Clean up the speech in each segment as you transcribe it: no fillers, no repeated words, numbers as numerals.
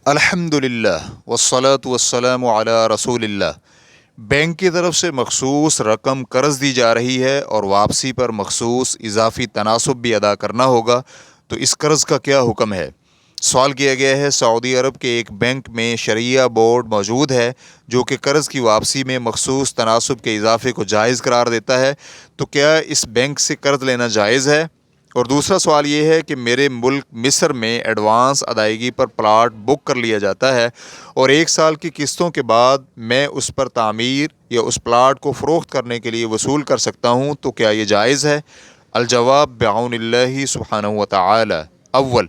الحمدللہ والصلاة والسلام علی رسول اللہ۔ بینک کی طرف سے مخصوص رقم قرض دی جا رہی ہے اور واپسی پر مخصوص اضافی تناسب بھی ادا کرنا ہوگا، تو اس قرض کا کیا حکم ہے؟ سوال کیا گیا ہے۔ سعودی عرب کے ایک بینک میں شرعیہ بورڈ موجود ہے جو کہ قرض کی واپسی میں مخصوص تناسب کے اضافے کو جائز قرار دیتا ہے، تو کیا اس بینک سے قرض لینا جائز ہے؟ اور دوسرا سوال یہ ہے کہ میرے ملک مصر میں ایڈوانس ادائیگی پر پلاٹ بک کر لیا جاتا ہے اور 1 سال کی قسطوں کے بعد میں اس پر تعمیر یا اس پلاٹ کو فروخت کرنے کے لیے وصول کر سکتا ہوں، تو کیا یہ جائز ہے؟ الجواب بعون اللہ سبحانہ وتعالی۔ اول،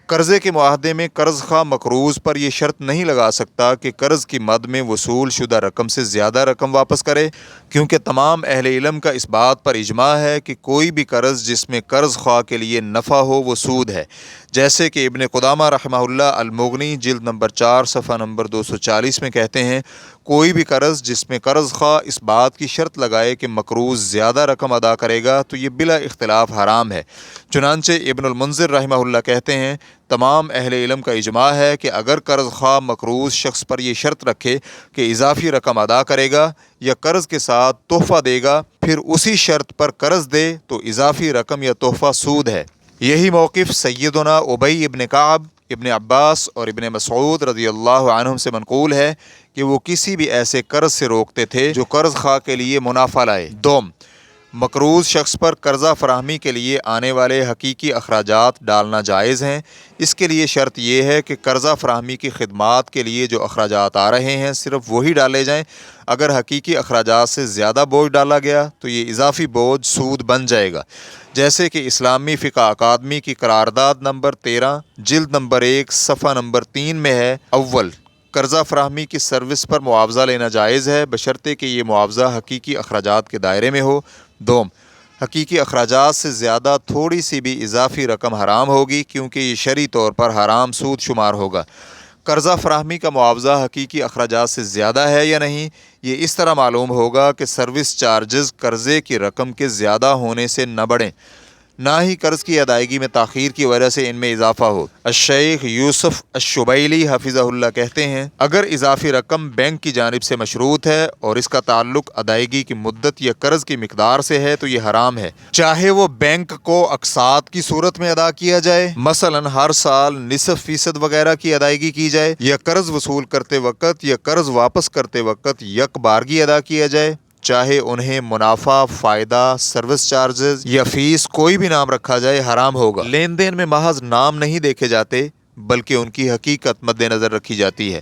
قرضے کے معاہدے میں قرض خواہ مقروض پر یہ شرط نہیں لگا سکتا کہ قرض کی مد میں وصول شدہ رقم سے زیادہ رقم واپس کرے، کیونکہ تمام اہل علم کا اس بات پر اجماع ہے کہ کوئی بھی قرض جس میں قرض خواہ کے لیے نفع ہو وہ سود ہے، جیسے کہ ابن قدامہ رحمہ اللہ المغنی جلد نمبر 4 صفحہ نمبر 240 میں کہتے ہیں، کوئی بھی قرض جس میں قرض خواہ اس بات کی شرط لگائے کہ مقروض زیادہ رقم ادا کرے گا تو یہ بلا اختلاف حرام ہے۔ چنانچہ ابن المنذر رحمہ اللہ کہتے ہیں، تمام اہل علم کا اجماع ہے کہ اگر قرض خواہ مقروض شخص پر یہ شرط رکھے کہ اضافی رقم ادا کرے گا یا قرض کے ساتھ تحفہ دے گا، پھر اسی شرط پر قرض دے تو اضافی رقم یا تحفہ سود ہے۔ یہی موقف سیدنا ابی ابن کعب، ابن عباس اور ابن مسعود رضی اللہ عنہم سے منقول ہے کہ وہ کسی بھی ایسے قرض سے روکتے تھے جو قرض خواہ کے لیے منافع لائے۔ دوم، مقروض شخص پر قرضہ فراہمی کے لیے آنے والے حقیقی اخراجات ڈالنا جائز ہیں۔ اس کے لیے شرط یہ ہے کہ قرضہ فراہمی کی خدمات کے لیے جو اخراجات آ رہے ہیں صرف وہی ڈالے جائیں۔ اگر حقیقی اخراجات سے زیادہ بوجھ ڈالا گیا تو یہ اضافی بوجھ سود بن جائے گا، جیسے کہ اسلامی فقہ اکادمی کی قرارداد نمبر 13 جلد نمبر 1 صفحہ نمبر 3 میں ہے۔ اول، قرضہ فراہمی کی سروس پر معاوضہ لینا جائز ہے بشرطے کہ یہ معاوضہ حقیقی اخراجات کے دائرے میں ہو۔ دوم، حقیقی اخراجات سے زیادہ تھوڑی سی بھی اضافی رقم حرام ہوگی، کیونکہ یہ شرعی طور پر حرام سود شمار ہوگا۔ قرضہ فراہمی کا معاوضہ حقیقی اخراجات سے زیادہ ہے یا نہیں، یہ اس طرح معلوم ہوگا کہ سروس چارجز قرضے کی رقم کے زیادہ ہونے سے نہ بڑھیں، نہ ہی قرض کی ادائیگی میں تاخیر کی وجہ سے ان میں اضافہ ہو۔ الشیخ یوسف الشبیلی حفظہ اللہ کہتے ہیں، اگر اضافی رقم بینک کی جانب سے مشروط ہے اور اس کا تعلق ادائیگی کی مدت یا قرض کی مقدار سے ہے تو یہ حرام ہے، چاہے وہ بینک کو اقساط کی صورت میں ادا کیا جائے، مثلا ہر سال نصف فیصد وغیرہ کی ادائیگی کی جائے، یا قرض وصول کرتے وقت یا قرض واپس کرتے وقت یک بارگی ادا کیا جائے، چاہے انہیں منافع، فائدہ، سروس چارجز یا فیس کوئی بھی نام رکھا جائے، حرام ہوگا۔ لین دین میں محض نام نہیں دیکھے جاتے بلکہ ان کی حقیقت مد نظر رکھی جاتی ہے۔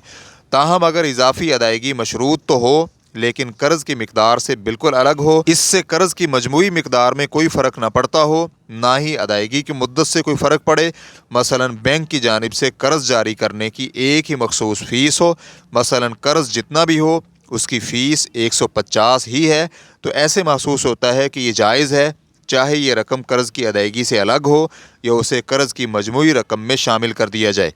تاہم اگر اضافی ادائیگی مشروط تو ہو لیکن قرض کی مقدار سے بالکل الگ ہو، اس سے قرض کی مجموعی مقدار میں کوئی فرق نہ پڑتا ہو، نہ ہی ادائیگی کی مدت سے کوئی فرق پڑے، مثلا بینک کی جانب سے قرض جاری کرنے کی ایک ہی مخصوص فیس ہو، مثلا قرض جتنا بھی ہو اس کی فیس 150 ہی ہے، تو ایسے محسوس ہوتا ہے کہ یہ جائز ہے، چاہے یہ رقم قرض کی ادائیگی سے الگ ہو یا اسے قرض کی مجموعی رقم میں شامل کر دیا جائے،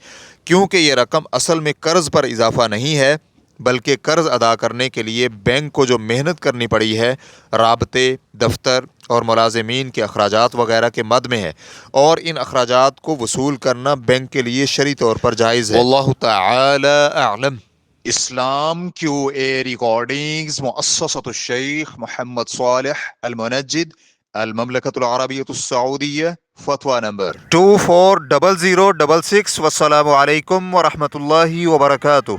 کیونکہ یہ رقم اصل میں قرض پر اضافہ نہیں ہے بلکہ قرض ادا کرنے کے لیے بینک کو جو محنت کرنی پڑی ہے، رابطے، دفتر اور ملازمین کے اخراجات وغیرہ کے مد میں ہے، اور ان اخراجات کو وصول کرنا بینک کے لیے شرعی طور پر جائز ہے۔ واللہ تعالی اعلم۔ اسلام کیو اے ریکارڈنگز مؤسسۃ الشیخ محمد صالح المنجد، المملکۃ العربیۃ السعودیہ، فتویٰ نمبر 240066۔ والسلام علیکم ورحمۃ اللہ وبرکاتہ۔